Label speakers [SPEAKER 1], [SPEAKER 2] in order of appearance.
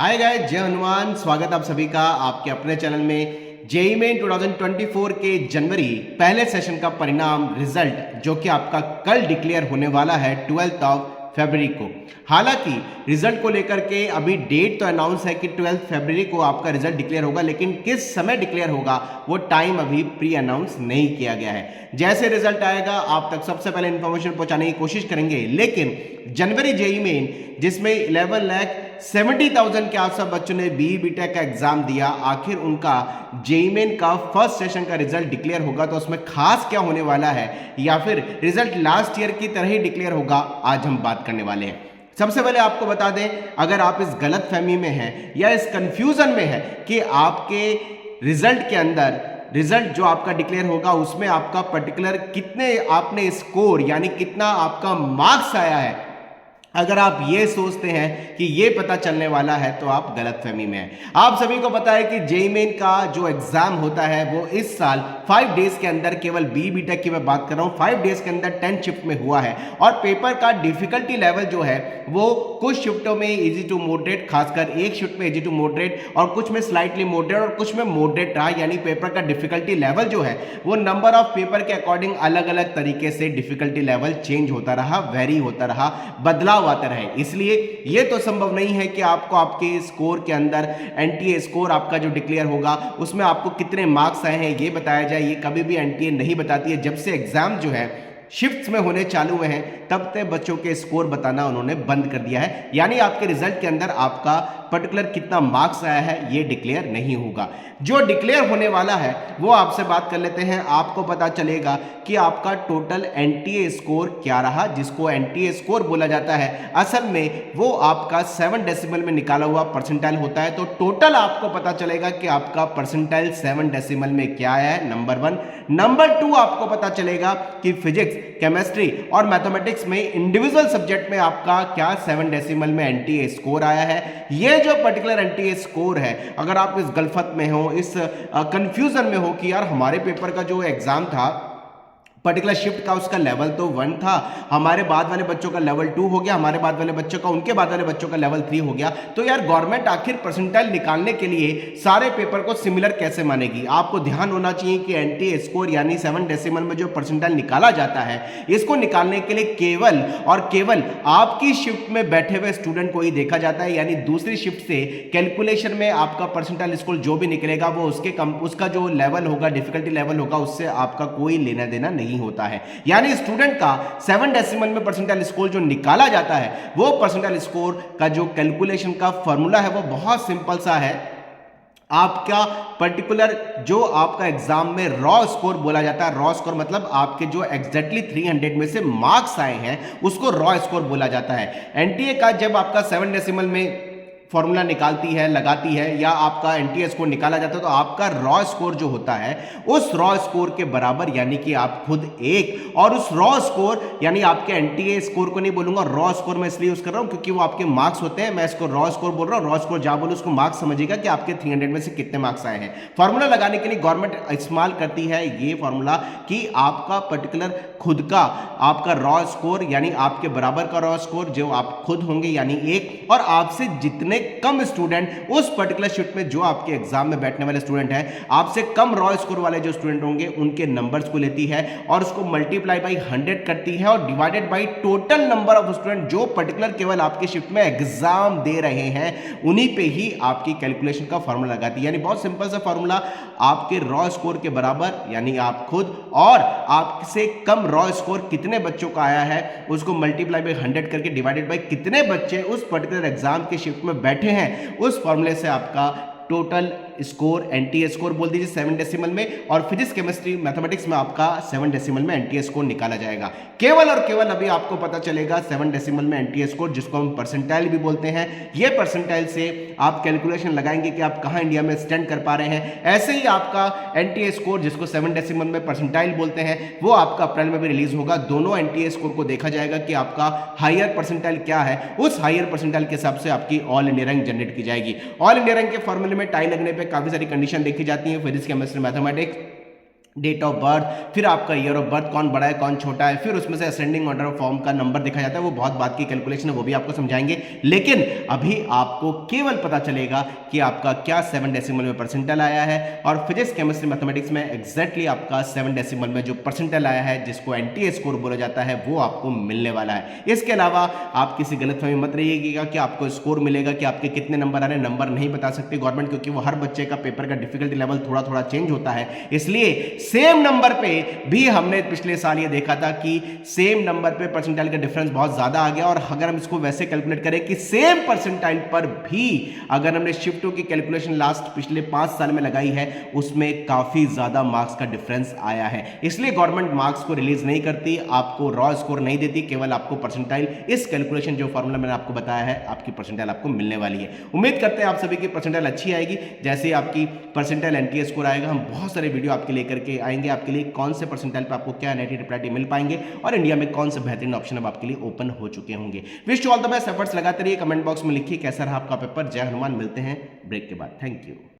[SPEAKER 1] Hi guys, जय हनुमान। स्वागत आप सभी का आपके अपने चैनल में। जेईई मेन 2024 के जनवरी पहले सेशन का परिणाम रिजल्ट जो कि आपका कल डिक्लेयर होने वाला है 12 ऑफ फरवरी को। हालांकि रिजल्ट को लेकर के अभी डेट तो अनाउंस है कि 12 फरवरी को आपका रिजल्ट डिक्लेयर होगा, लेकिन किस समय डिक्लेयर होगा वो टाइम अभी प्री अनाउंस नहीं किया गया है। जैसे रिजल्ट आएगा आप तक सबसे पहले इंफॉर्मेशन पहुंचाने की कोशिश करेंगे। लेकिन जनवरी जेईई मेन जिसमें 11,70,000 के आसपास बच्चों ने बीई बीटेक का एग्जाम दिया, आखिर उनका जेईई मेन का फर्स्ट सेशन का रिजल्ट डिक्लेयर होगा तो उसमें खास क्या होने वाला है, या फिर रिजल्ट लास्ट ईयर की तरह ही डिक्लेयर होगा, आज हम बात करने वाले हैं। सबसे पहले आपको बता दें, अगर आप इस गलत फहमी में हैं या इस कंफ्यूजन में है कि आपके रिजल्ट के अंदर रिजल्ट जो आपका डिक्लेयर होगा उसमें आपका पर्टिकुलर कितने आपने स्कोर यानी कितना आपका मार्क्स आया है, अगर आप ये सोचते हैं कि ये पता चलने वाला है तो आप गलतफहमी में हैं। आप सभी को पता है कि जेईई मेन का जो एग्जाम होता है वो इस साल 5 डेज के अंदर, केवल बी बीटेक की मैं बात कर रहा हूं, 5 डेज के अंदर 10 शिफ्ट में हुआ है। और पेपर का डिफिकल्टी लेवल जो है वो कुछ शिफ्टों में इजी टू मॉडरेट, खासकर एक शिफ्ट में इजी टू मॉडरेट और कुछ में स्लाइटली मॉडरेट और कुछ में मॉडरेट रहा। यानी पेपर का डिफिकल्टी लेवल जो है वो नंबर ऑफ पेपर के अकॉर्डिंग अलग अलग तरीके से डिफिकल्टी लेवल चेंज होता रहा, वेरी होता रहा, बदलाव आता रहे। इसलिए यह तो संभव नहीं है कि आपको आपके स्कोर के अंदर एनटीए स्कोर आपका जो डिक्लेयर होगा उसमें आपको कितने मार्क्स आए हैं ये बताया जाए। ये कभी भी एनटीए नहीं बताती है। जब से एग्जाम जो है शिफ्ट्स में होने चालू हुए हैं तब तक बच्चों के स्कोर बताना उन्होंने बंद कर दिया है। यानी आपके रिजल्ट के अंदर आपका पर्टिकुलर कितना मार्क्स आया है ये डिक्लेयर नहीं होगा। जो डिक्लेयर होने वाला है वो आपसे बात कर लेते हैं। आपको पता चलेगा कि आपका टोटल एनटीए स्कोर क्या रहा, जिसको एनटीए स्कोर बोला जाता है। असल में वो आपका 7 डेसिमल में निकाला हुआ परसेंटाइल होता है। तो टोटल आपको पता चलेगा कि आपका परसेंटाइल 7 डेसिमल में क्या आया है, नंबर 1। नंबर 2 आपको पता चलेगा कि फिजिक्स, केमिस्ट्री और मैथमेटिक्स में इंडिविजुअल सब्जेक्ट में आपका क्या 7 डेसिमल में एनटीए स्कोर आया है। ये जो पर्टिकुलर एनटीए स्कोर है, अगर आप इस गलफत में हो, इस कंफ्यूजन में हो कि यार हमारे पेपर का जो एग्जाम था पर्टिकुलर शिफ्ट का उसका लेवल तो 1 था, हमारे बाद वाले बच्चों का लेवल 2 हो गया, हमारे बाद वाले बच्चों का उनके बाद वाले बच्चों का लेवल 3 हो गया, तो यार गवर्नमेंट आखिर परसेंटाइल निकालने के लिए सारे पेपर को सिमिलर कैसे मानेगी। आपको ध्यान होना चाहिए कि एनटीए स्कोर यानी 7 डेसिमल में जो परसेंटाइल निकाला जाता है इसको निकालने के लिए केवल और केवल आपकी शिफ्ट में बैठे हुए स्टूडेंट को ही देखा जाता है। यानी दूसरी शिफ्ट से कैलकुलेशन में आपका परसेंटाइल स्कोर जो भी निकलेगा वो उसका जो लेवल होगा, डिफिकल्टी लेवल होगा, उससे आपका कोई लेना देना नहीं होता है। यानी स्टूडेंट का 7 डेसिमल में परसेंटाइल स्कोर जो निकाला जाता है वो परसेंटाइल स्कोर का जो कैलकुलेशन का फॉर्मूला है वो बहुत सिंपल सा है। आपका पर्टिकुलर जो आपका एग्जाम में रॉ स्कोर बोला जाता है, रॉ स्कोर मतलब आपके जो एग्जैक्टली 300 में से मार्क्स आए हैं उसको रॉ स्कोर बोला जाता है। एनटीए का जब आपका 7 डेसिमल में फॉर्मूला निकालती है, लगाती है, या आपका एनटीए स्कोर निकाला जाता है तो आपका रॉ स्कोर जो होता है उस रॉ स्कोर के बराबर, यानी कि आप खुद एक, और उस रॉ स्कोर यानी आपके एनटीए स्कोर को नहीं बोलूंगा, रॉ स्कोर मैं इसलिए यूज कर रहा हूं क्योंकि वो आपके मार्क्स होते हैं, मैं इसको रॉ स्कोर बोल रहा हूं। रॉ स्कोर जहां बोलो उसको मार्क्स समझिएगा कि आपके 300 में से कितने मार्क्स आए हैं। फॉर्मूला लगाने के लिए गवर्नमेंट इस्तेमाल करती है ये फॉर्मूला कि आपका पर्टिकुलर खुद का आपका रॉ स्कोर यानी आपके बराबर का रॉ स्कोर जो आप खुद होंगे यानी 1, और आपसे जितने कम स्टूडेंट उस पर्टिकुलर शिफ्ट में जो आपके एग्जाम में बैठने वाले स्टूडेंट हैं, आपसे कम रॉ स्कोर वाले जो स्टूडेंट होंगे उनके नंबर्स को लेती है और उसको मल्टीप्लाई बाई 100 करती है और divided by total number of student जो पर्टिकुलर केवल आपके शिफ्ट में एग्जाम दे रहे हैं, उन्हीं पे ही आपकी कैलकुलेशन का फॉर्मूला लगाती है। यानी बहुत सिंपल सा फॉर्मूला, आपके रॉ स्कोर के बराबर यानी आप खुद, और आपसे कम रॉ स्कोर कितने बच्चों का आया है उसको मल्टीप्लाई बाई 100 करके डिवाइडेड बाई कितने बच्चे उस पर्टिकुलर एग्जाम के शिफ्ट में बैठे हैं, उस फॉर्मूले से आपका टोटल स्कोर एनटीए स्कोर बोल दीजिए 7 डेसिमल में, और फिजिक्स, केमिस्ट्री, मैथमेटिक्स में आपका 7 डेसिमल में एनटीए स्कोर निकाला जाएगा। केवल और केवल अभी आपको पता चलेगा 7 डेसिमल में एनटीए स्कोर, जिसको हम परसेंटाइल भी बोलते हैं। ये परसेंटाइल से आप कैलकुलेशन लगाएंगे कि आप कहां इंडिया में स्टैंड कर पा रहे हैं। ऐसे ही आपका एनटीए स्कोर जिसको 7 डेसिमल में परसेंटाइल बोलते हैं वो आपका अप्रैल में भी रिलीज होगा। दोनों एनटीए स्कोर को देखा जाएगा कि आपका हायर परसेंटाइल क्या है, उस हायर परसेंटाइल के हिसाब से आपकी ऑल इंडिया रैंक जनरेट की जाएगी। ऑल इंडिया रैंक के फॉर्मूले में टाई लगने पे काफी सारी कंडीशन देखी जाती है, physics, chemistry, mathematics, date of birth, फिर आपका ईयर ऑफ बर्थ, कौन बड़ा है कौन छोटा है, फिर उसमें से असेंडिंग ऑर्डर ऑफ फॉर्म का नंबर देखा जाता है। वो बहुत बात की कैलकुलेशन है, वो भी आपको समझाएंगे। लेकिन अभी आपको केवल पता चलेगा कि आपका क्या 7 डेसिमल में परसेंटाइल आया है, और फिजिक्स केमिस्ट्री मैथमेटिक्स में एग्जैक्टली आपका 7 डेसिमल में जो परसेंटाइल आया है, जिसको एनटीए स्कोर बोला जाता है, वो आपको मिलने वाला है। इसके अलावा आप किसी गलतफहमी मत रहिएगा कि आपको स्कोर मिलेगा, कि आपके कितने नंबर आ रहे हैं, नंबर नहीं बता सकती गवर्नमेंट, क्योंकि वो हर बच्चे का पेपर का डिफिकल्टी लेवल थोड़ा थोड़ा चेंज होता है। इसलिए सेम नंबर पे भी हमने पिछले साल ये देखा था कि सेम नंबर पे परसेंटाइल का डिफरेंस बहुत ज्यादा आ गया, और अगर हम इसको वैसे कैलकुलेट करें कि सेम परसेंटाइल पर भी अगर हमने शिफ्ट की कैलकुलेशन लास्ट पिछले 5 साल में लगाई है, उसमें काफी ज्यादा मार्क्स का डिफरेंस आया है। इसलिए गवर्नमेंट मार्क्स को रिलीज नहीं करती, आपको रॉ स्कोर नहीं देती, केवल आपको परसेंटाइल, इस कैलकुलेशन जो फॉर्मूला मैंने आपको बताया है, आपकी परसेंटाइल आपको मिलने वाली है। उम्मीद करते हैं आप सभी की परसेंटाइल अच्छी आएगी। जैसे ही आपकी परसेंटाइल एनटीए स्कोर आएगा, हम बहुत सारे वीडियो आपके लेकर के आएंगे, आपके लिए कौन से परसेंटाइल पे आपको क्या एनआईटी ट्रिपल मिल पाएंगे, और इंडिया में कौन से बेहतरीन ऑप्शन अब आपके लिए ओपन हो चुके होंगे। Wish to all the best, efforts लगाते रहिए। कमेंट बॉक्स में लिखिए कैसा रहा आपका पेपर। जय हनुमान। मिलते हैं ब्रेक के बाद। Thank you.